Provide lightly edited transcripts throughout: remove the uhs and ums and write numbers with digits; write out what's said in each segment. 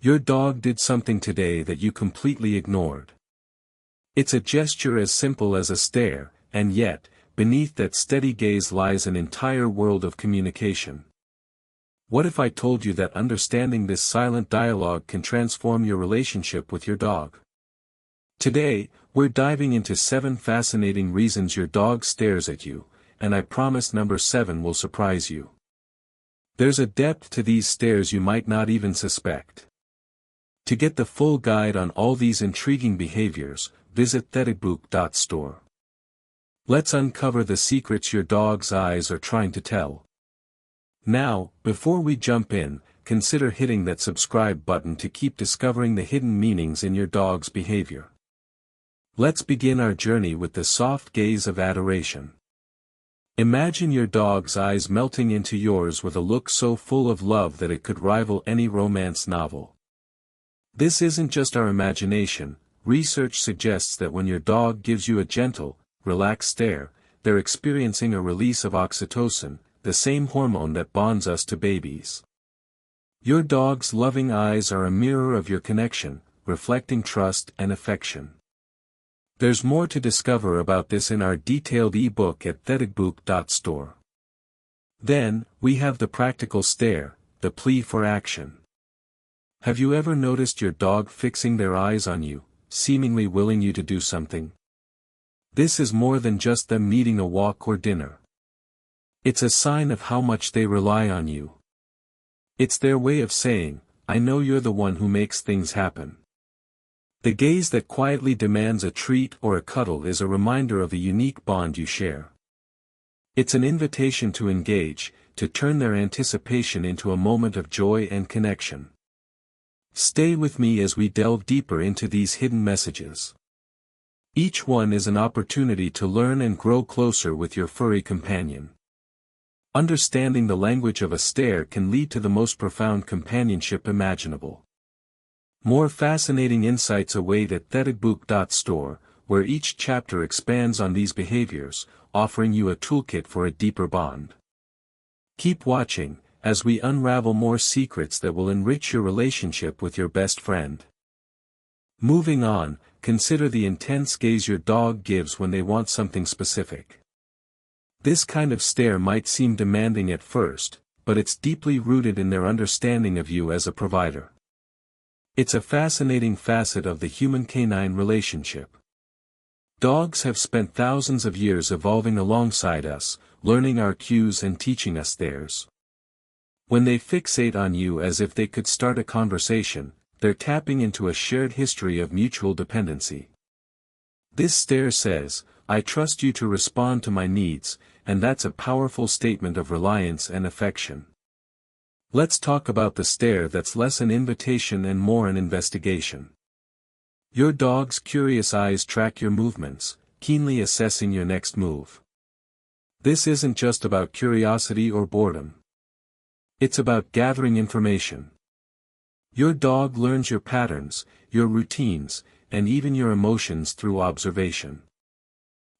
Your dog did something today that you completely ignored. It's a gesture as simple as a stare, and yet, beneath that steady gaze lies an entire world of communication. What if I told you that understanding this silent dialogue can transform your relationship with your dog? Today, we're diving into 7 fascinating reasons your dog stares at you, and I promise number 7 will surprise you. There's a depth to these stares you might not even suspect. To get the full guide on all these intriguing behaviors, visit decode.store. Let's uncover the secrets your dog's eyes are trying to tell. Now, before we jump in, consider hitting that subscribe button to keep discovering the hidden meanings in your dog's behavior. Let's begin our journey with the soft gaze of adoration. Imagine your dog's eyes melting into yours with a look so full of love that it could rival any romance novel. This isn't just our imagination. Research suggests that when your dog gives you a gentle, relaxed stare, they're experiencing a release of oxytocin, the same hormone that bonds us to babies. Your dog's loving eyes are a mirror of your connection, reflecting trust and affection. There's more to discover about this in our detailed ebook at decode.store. Then, we have the practical stare, the plea for action. Have you ever noticed your dog fixing their eyes on you, seemingly willing you to do something? This is more than just them needing a walk or dinner. It's a sign of how much they rely on you. It's their way of saying, I know you're the one who makes things happen. The gaze that quietly demands a treat or a cuddle is a reminder of a unique bond you share. It's an invitation to engage, to turn their anticipation into a moment of joy and connection. Stay with me as we delve deeper into these hidden messages. Each one is an opportunity to learn and grow closer with your furry companion. Understanding the language of a stare can lead to the most profound companionship imaginable. More fascinating insights await at decode.store, where each chapter expands on these behaviors, offering you a toolkit for a deeper bond. Keep watching, as we unravel more secrets that will enrich your relationship with your best friend. Moving on, consider the intense gaze your dog gives when they want something specific. This kind of stare might seem demanding at first, but it's deeply rooted in their understanding of you as a provider. It's a fascinating facet of the human-canine relationship. Dogs have spent thousands of years evolving alongside us, learning our cues and teaching us theirs. When they fixate on you as if they could start a conversation, they're tapping into a shared history of mutual dependency. This stare says, I trust you to respond to my needs, and that's a powerful statement of reliance and affection. Let's talk about the stare that's less an invitation and more an investigation. Your dog's curious eyes track your movements, keenly assessing your next move. This isn't just about curiosity or boredom. It's about gathering information. Your dog learns your patterns, your routines, and even your emotions through observation.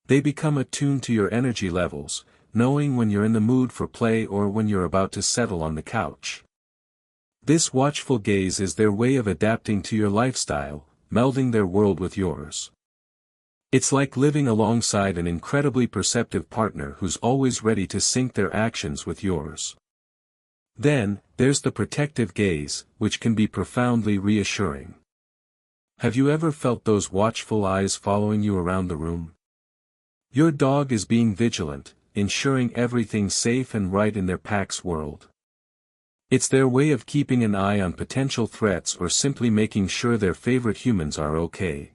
They become attuned to your energy levels, knowing when you're in the mood for play or when you're about to settle on the couch. This watchful gaze is their way of adapting to your lifestyle, melding their world with yours. It's like living alongside an incredibly perceptive partner who's always ready to sync their actions with yours. Then, there's the protective gaze, which can be profoundly reassuring. Have you ever felt those watchful eyes following you around the room? Your dog is being vigilant, ensuring everything's safe and right in their pack's world. It's their way of keeping an eye on potential threats or simply making sure their favorite humans are okay.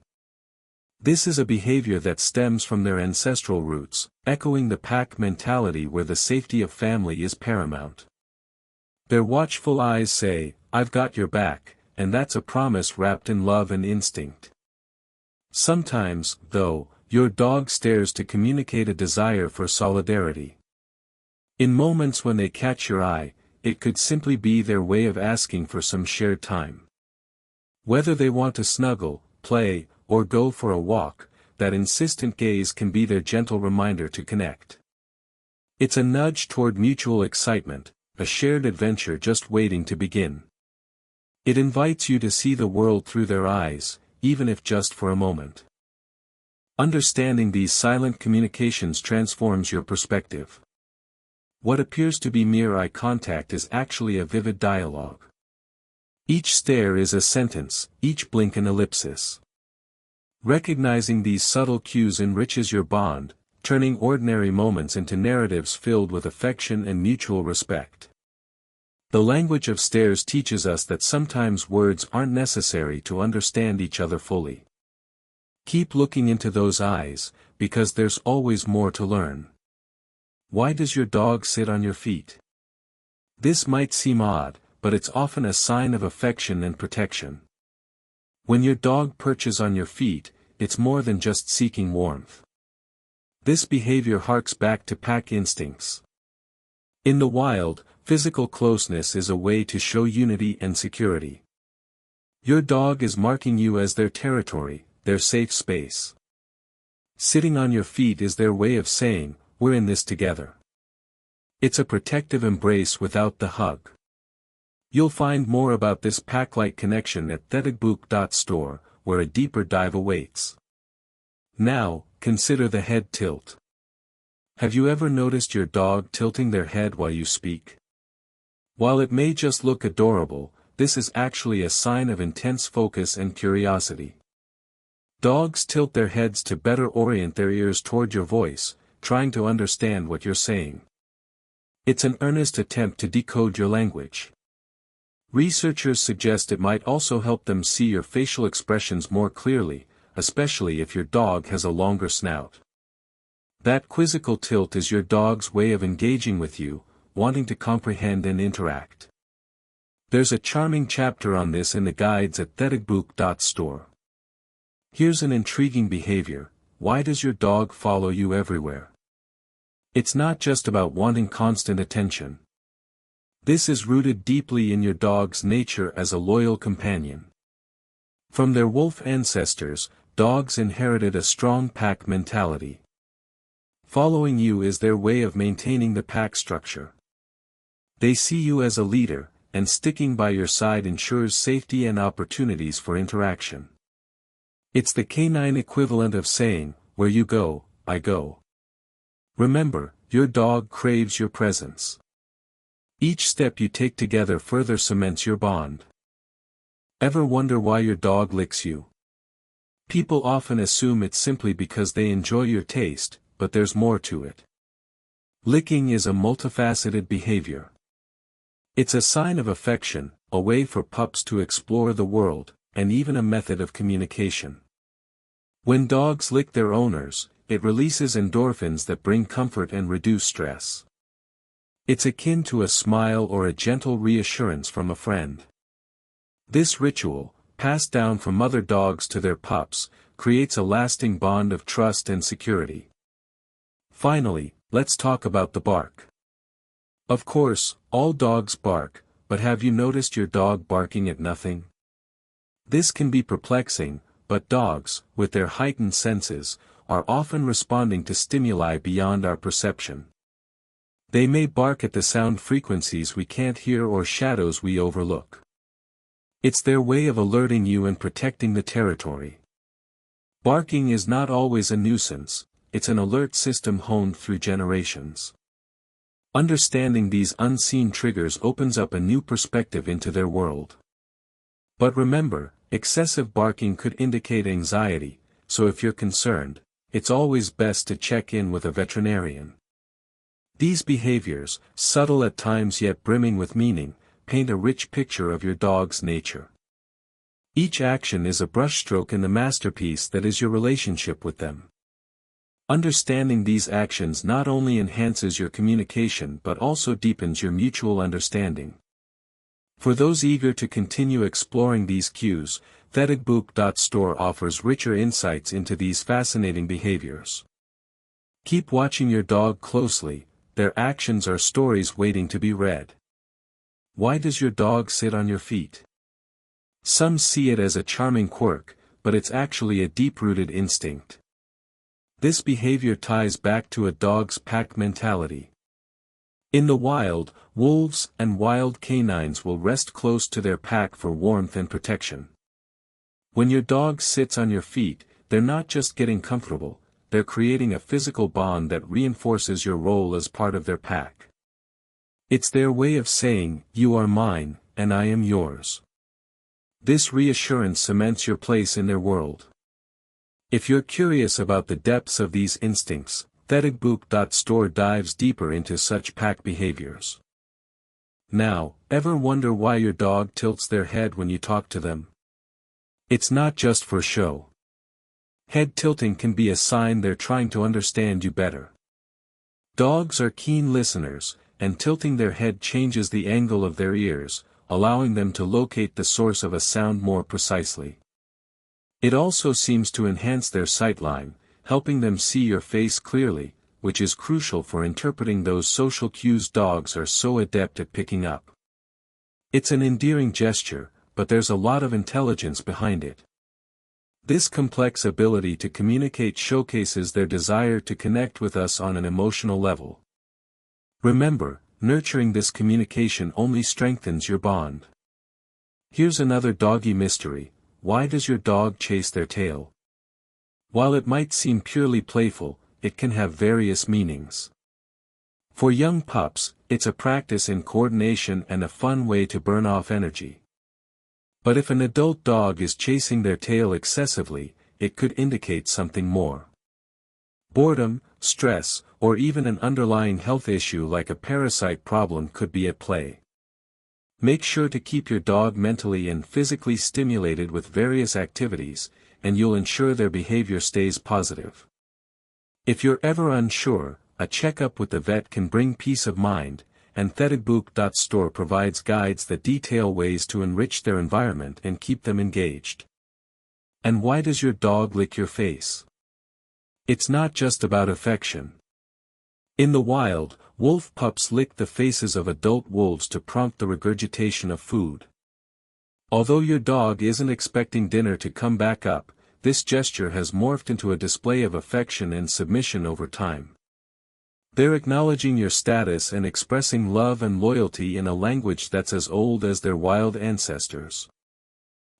This is a behavior that stems from their ancestral roots, echoing the pack mentality where the safety of family is paramount. Their watchful eyes say, I've got your back, and that's a promise wrapped in love and instinct. Sometimes, though, your dog stares to communicate a desire for solidarity. In moments when they catch your eye, it could simply be their way of asking for some shared time. Whether they want to snuggle, play, or go for a walk, that insistent gaze can be their gentle reminder to connect. It's a nudge toward mutual excitement, a shared adventure just waiting to begin. It invites you to see the world through their eyes, even if just for a moment. Understanding these silent communications transforms your perspective. What appears to be mere eye contact is actually a vivid dialogue. Each stare is a sentence, each blink an ellipsis. Recognizing these subtle cues enriches your bond, turning ordinary moments into narratives filled with affection and mutual respect. The language of stares teaches us that sometimes words aren't necessary to understand each other fully. Keep looking into those eyes, because there's always more to learn. Why does your dog sit on your feet? This might seem odd, but it's often a sign of affection and protection. When your dog perches on your feet, it's more than just seeking warmth. This behavior harks back to pack instincts. In the wild, physical closeness is a way to show unity and security. Your dog is marking you as their territory, their safe space. Sitting on your feet is their way of saying, "We're in this together." It's a protective embrace without the hug. You'll find more about this pack-like connection at decode.store, where a deeper dive awaits. Now, consider the head tilt. Have you ever noticed your dog tilting their head while you speak? While it may just look adorable, this is actually a sign of intense focus and curiosity. Dogs tilt their heads to better orient their ears toward your voice, trying to understand what you're saying. It's an earnest attempt to decode your language. Researchers suggest it might also help them see your facial expressions more clearly, especially if your dog has a longer snout. That quizzical tilt is your dog's way of engaging with you, wanting to comprehend and interact. There's a charming chapter on this in the guides at decode.store. Here's an intriguing behavior: why does your dog follow you everywhere? It's not just about wanting constant attention. This is rooted deeply in your dog's nature as a loyal companion. From their wolf ancestors, dogs inherited a strong pack mentality. Following you is their way of maintaining the pack structure. They see you as a leader, and sticking by your side ensures safety and opportunities for interaction. It's the canine equivalent of saying, "Where you go, I go." Remember, your dog craves your presence. Each step you take together further cements your bond. Ever wonder why your dog licks you? People often assume it's simply because they enjoy your taste, but there's more to it. Licking is a multifaceted behavior. It's a sign of affection, a way for pups to explore the world, and even a method of communication. When dogs lick their owners, it releases endorphins that bring comfort and reduce stress. It's akin to a smile or a gentle reassurance from a friend. This ritual, passed down from other dogs to their pups, creates a lasting bond of trust and security. Finally, let's talk about the bark. Of course, all dogs bark, but have you noticed your dog barking at nothing? This can be perplexing, but dogs, with their heightened senses, are often responding to stimuli beyond our perception. They may bark at the sound frequencies we can't hear or shadows we overlook. It's their way of alerting you and protecting the territory. Barking is not always a nuisance, it's an alert system honed through generations. Understanding these unseen triggers opens up a new perspective into their world. But remember, excessive barking could indicate anxiety, so if you're concerned, it's always best to check in with a veterinarian. These behaviors, subtle at times yet brimming with meaning, paint a rich picture of your dog's nature. Each action is a brushstroke in the masterpiece that is your relationship with them. Understanding these actions not only enhances your communication but also deepens your mutual understanding. For those eager to continue exploring these cues, decode.store offers richer insights into these fascinating behaviors. Keep watching your dog closely, their actions are stories waiting to be read. Why does your dog sit on your feet? Some see it as a charming quirk, but it's actually a deep-rooted instinct. This behavior ties back to a dog's pack mentality. In the wild, wolves and wild canines will rest close to their pack for warmth and protection. When your dog sits on your feet, they're not just getting comfortable, they're creating a physical bond that reinforces your role as part of their pack. It's their way of saying, "You are mine, and I am yours." This reassurance cements your place in their world. If you're curious about the depths of these instincts, decode.store dives deeper into such pack behaviors. Now, ever wonder why your dog tilts their head when you talk to them? It's not just for show. Head tilting can be a sign they're trying to understand you better. Dogs are keen listeners, and tilting their head changes the angle of their ears, allowing them to locate the source of a sound more precisely. It also seems to enhance their sightline, helping them see your face clearly, which is crucial for interpreting those social cues dogs are so adept at picking up. It's an endearing gesture, but there's a lot of intelligence behind it. This complex ability to communicate showcases their desire to connect with us on an emotional level. Remember, nurturing this communication only strengthens your bond. Here's another doggy mystery: why does your dog chase their tail? While it might seem purely playful, it can have various meanings. For young pups, it's a practice in coordination and a fun way to burn off energy. But if an adult dog is chasing their tail excessively, it could indicate something more. Boredom, stress, or even an underlying health issue like a parasite problem could be at play. Make sure to keep your dog mentally and physically stimulated with various activities, and you'll ensure their behavior stays positive. If you're ever unsure, a checkup with the vet can bring peace of mind, and decode.store provides guides that detail ways to enrich their environment and keep them engaged. And why does your dog lick your face? It's not just about affection. In the wild, wolf pups lick the faces of adult wolves to prompt the regurgitation of food. Although your dog isn't expecting dinner to come back up, this gesture has morphed into a display of affection and submission over time. They're acknowledging your status and expressing love and loyalty in a language that's as old as their wild ancestors.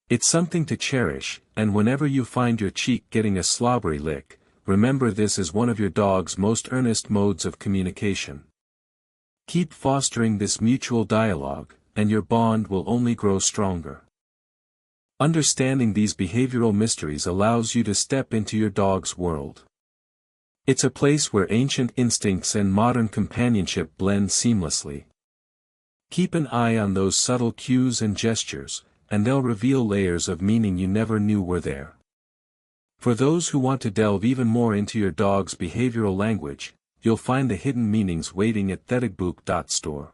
It's something to cherish, and whenever you find your cheek getting a slobbery lick, remember this is one of your dog's most earnest modes of communication. Keep fostering this mutual dialogue, and your bond will only grow stronger. Understanding these behavioral mysteries allows you to step into your dog's world. It's a place where ancient instincts and modern companionship blend seamlessly. Keep an eye on those subtle cues and gestures, and they'll reveal layers of meaning you never knew were there. For those who want to delve even more into your dog's behavioral language, you'll find the hidden meanings waiting at decode.store.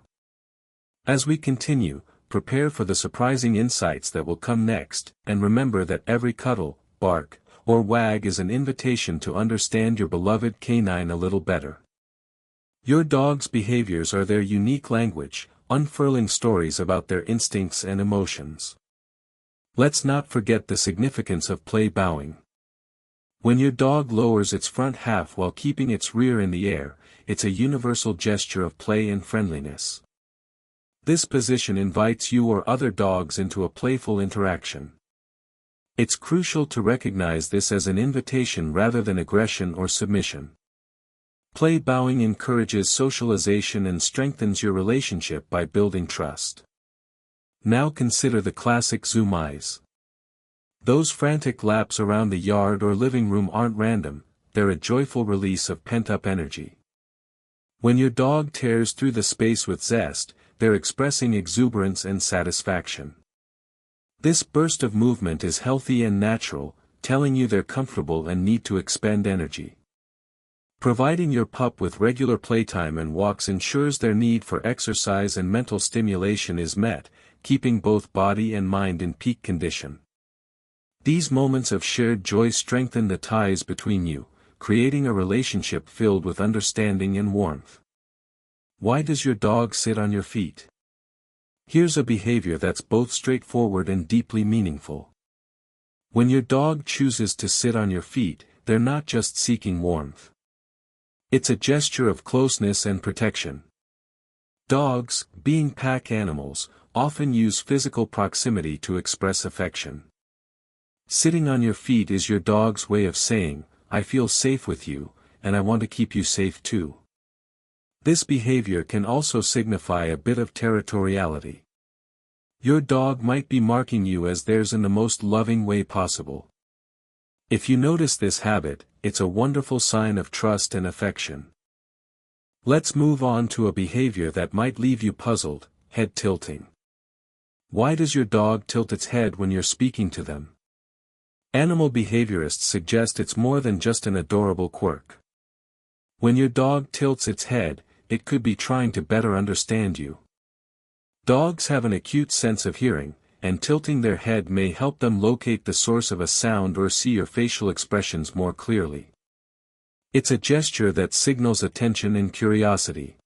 As we continue, prepare for the surprising insights that will come next, and remember that every cuddle, bark, or wag is an invitation to understand your beloved canine a little better. Your dog's behaviors are their unique language, unfurling stories about their instincts and emotions. Let's not forget the significance of play bowing. When your dog lowers its front half while keeping its rear in the air, it's a universal gesture of play and friendliness. This position invites you or other dogs into a playful interaction. It's crucial to recognize this as an invitation rather than aggression or submission. Play bowing encourages socialization and strengthens your relationship by building trust. Now consider the classic zoom eyes. Those frantic laps around the yard or living room aren't random, they're a joyful release of pent-up energy. When your dog tears through the space with zest, they're expressing exuberance and satisfaction. This burst of movement is healthy and natural, telling you they're comfortable and need to expend energy. Providing your pup with regular playtime and walks ensures their need for exercise and mental stimulation is met, keeping both body and mind in peak condition. These moments of shared joy strengthen the ties between you, creating a relationship filled with understanding and warmth. Why does your dog sit on your feet? Here's a behavior that's both straightforward and deeply meaningful. When your dog chooses to sit on your feet, they're not just seeking warmth. It's a gesture of closeness and protection. Dogs, being pack animals, often use physical proximity to express affection. Sitting on your feet is your dog's way of saying, "I feel safe with you, and I want to keep you safe too." This behavior can also signify a bit of territoriality. Your dog might be marking you as theirs in the most loving way possible. If you notice this habit, it's a wonderful sign of trust and affection. Let's move on to a behavior that might leave you puzzled: head tilting. Why does your dog tilt its head when you're speaking to them? Animal behaviorists suggest it's more than just an adorable quirk. When your dog tilts its head, it could be trying to better understand you. Dogs have an acute sense of hearing, and tilting their head may help them locate the source of a sound or see your facial expressions more clearly. It's a gesture that signals attention and curiosity.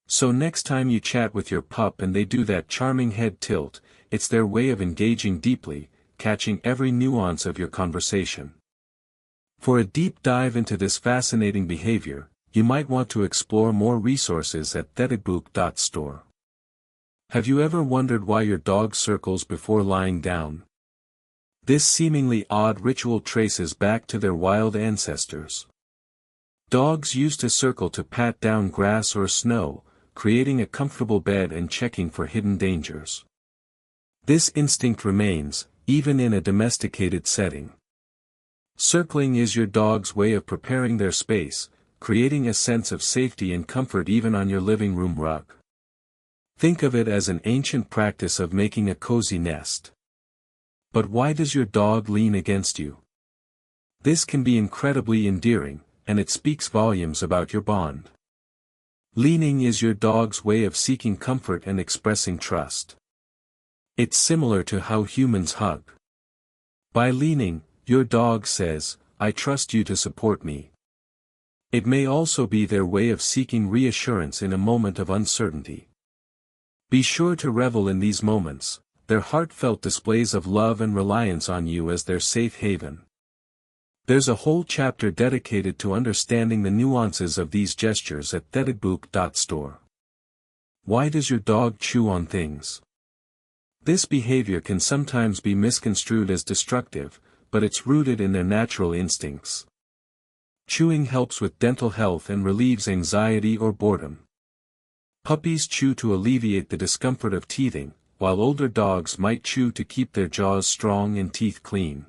So next time you chat with your pup and they do that charming head tilt, it's their way of engaging deeply, catching every nuance of your conversation. For a deep dive into this fascinating behavior, you might want to explore more resources at decode.store. Have you ever wondered why your dog circles before lying down? This seemingly odd ritual traces back to their wild ancestors. Dogs used to circle to pat down grass or snow, creating a comfortable bed and checking for hidden dangers. This instinct remains, even in a domesticated setting. Circling is your dog's way of preparing their space, creating a sense of safety and comfort even on your living room rug. Think of it as an ancient practice of making a cozy nest. But why does your dog lean against you? This can be incredibly endearing, and it speaks volumes about your bond. Leaning is your dog's way of seeking comfort and expressing trust. It's similar to how humans hug. By leaning, your dog says, "I trust you to support me." It may also be their way of seeking reassurance in a moment of uncertainty. Be sure to revel in these moments, their heartfelt displays of love and reliance on you as their safe haven. There's a whole chapter dedicated to understanding the nuances of these gestures at decode.store. Why does your dog chew on things? This behavior can sometimes be misconstrued as destructive, but it's rooted in their natural instincts. Chewing helps with dental health and relieves anxiety or boredom. Puppies chew to alleviate the discomfort of teething, while older dogs might chew to keep their jaws strong and teeth clean.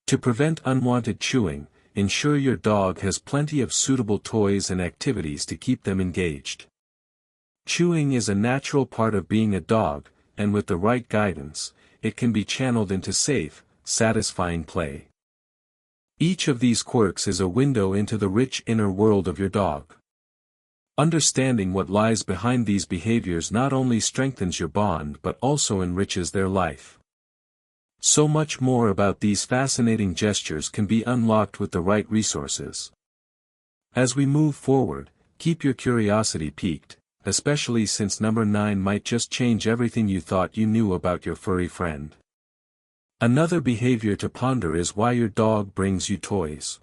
To prevent unwanted chewing, ensure your dog has plenty of suitable toys and activities to keep them engaged. Chewing is a natural part of being a dog, and with the right guidance, it can be channeled into safe, satisfying play. Each of these quirks is a window into the rich inner world of your dog. Understanding what lies behind these behaviors not only strengthens your bond but also enriches their life. So much more about these fascinating gestures can be unlocked with the right resources. As we move forward, keep your curiosity piqued, especially since number 9 might just change everything you thought you knew about your furry friend. Another behavior to ponder is why your dog brings you toys.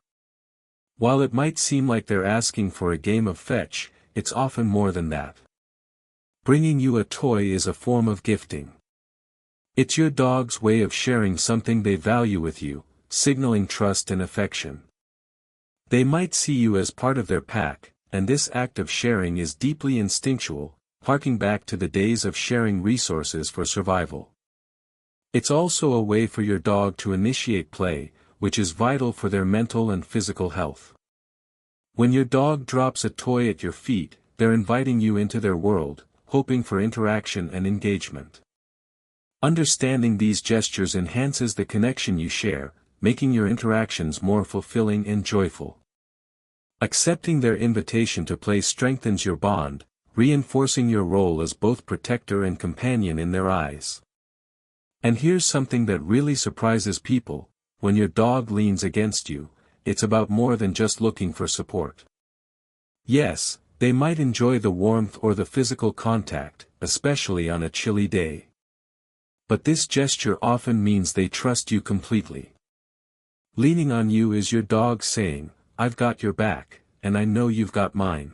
While it might seem like they're asking for a game of fetch, it's often more than that. Bringing you a toy is a form of gifting. It's your dog's way of sharing something they value with you, signaling trust and affection. They might see you as part of their pack, and this act of sharing is deeply instinctual, harking back to the days of sharing resources for survival. It's also a way for your dog to initiate play, which is vital for their mental and physical health. When your dog drops a toy at your feet, they're inviting you into their world, hoping for interaction and engagement. Understanding these gestures enhances the connection you share, making your interactions more fulfilling and joyful. Accepting their invitation to play strengthens your bond, reinforcing your role as both protector and companion in their eyes. And here's something that really surprises people: when your dog leans against you, it's about more than just looking for support. Yes, they might enjoy the warmth or the physical contact, especially on a chilly day. But this gesture often means they trust you completely. Leaning on you is your dog saying, "I've got your back, and I know you've got mine."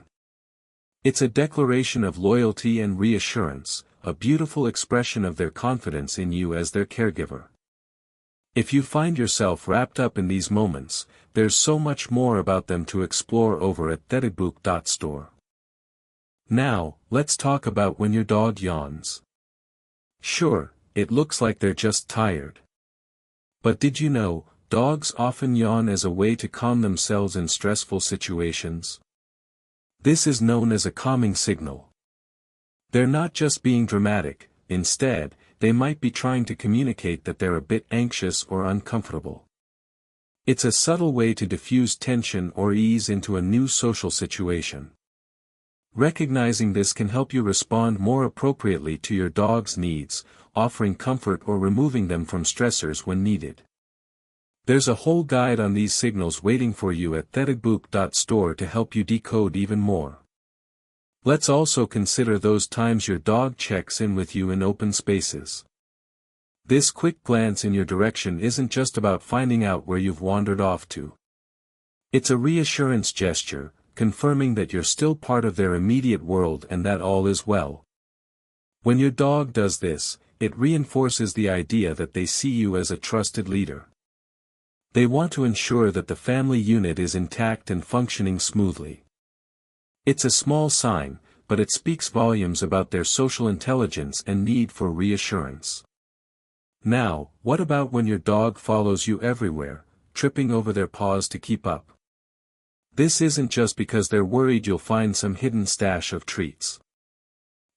It's a declaration of loyalty and reassurance, a beautiful expression of their confidence in you as their caregiver. If you find yourself wrapped up in these moments, there's so much more about them to explore over at decode.store. Now, let's talk about when your dog yawns. Sure, it looks like they're just tired. But did you know, dogs often yawn as a way to calm themselves in stressful situations? This is known as a calming signal. They're not just being dramatic, instead, they might be trying to communicate that they're a bit anxious or uncomfortable. It's a subtle way to diffuse tension or ease into a new social situation. Recognizing this can help you respond more appropriately to your dog's needs, offering comfort or removing them from stressors when needed. There's a whole guide on these signals waiting for you at decode.store to help you decode even more. Let's also consider those times your dog checks in with you in open spaces. This quick glance in your direction isn't just about finding out where you've wandered off to. It's a reassurance gesture, confirming that you're still part of their immediate world and that all is well. When your dog does this, it reinforces the idea that they see you as a trusted leader. They want to ensure that the family unit is intact and functioning smoothly. It's a small sign, but it speaks volumes about their social intelligence and need for reassurance. Now, what about when your dog follows you everywhere, tripping over their paws to keep up? This isn't just because they're worried you'll find some hidden stash of treats.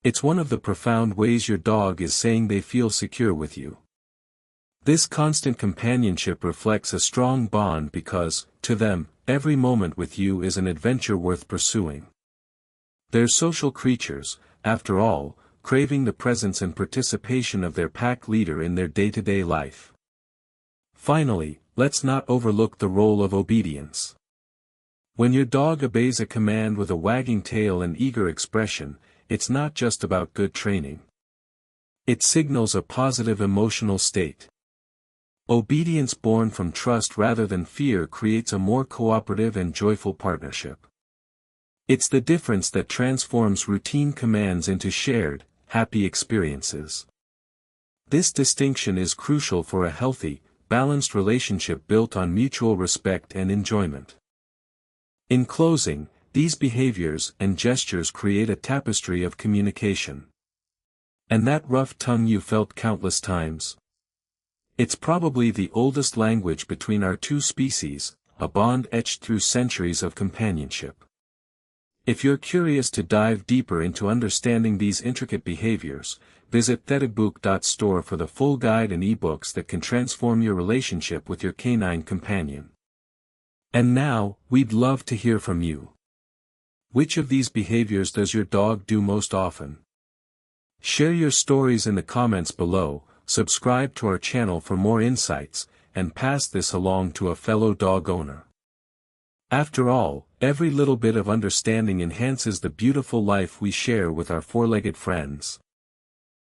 It's one of the profound ways your dog is saying they feel secure with you. This constant companionship reflects a strong bond because, to them, every moment with you is an adventure worth pursuing. They're social creatures, after all, craving the presence and participation of their pack leader in their day-to-day life. Finally, let's not overlook the role of obedience. When your dog obeys a command with a wagging tail and eager expression, it's not just about good training. It signals a positive emotional state. Obedience born from trust rather than fear creates a more cooperative and joyful partnership. It's the difference that transforms routine commands into shared, happy experiences. This distinction is crucial for a healthy, balanced relationship built on mutual respect and enjoyment. In closing, these behaviors and gestures create a tapestry of communication. And that rough tongue you felt countless times? It's probably the oldest language between our two species, a bond etched through centuries of companionship. If you're curious to dive deeper into understanding these intricate behaviors, visit decode.store for the full guide and ebooks that can transform your relationship with your canine companion. And now, we'd love to hear from you. Which of these behaviors does your dog do most often? Share your stories in the comments below, subscribe to our channel for more insights, and pass this along to a fellow dog owner. After all, every little bit of understanding enhances the beautiful life we share with our four-legged friends.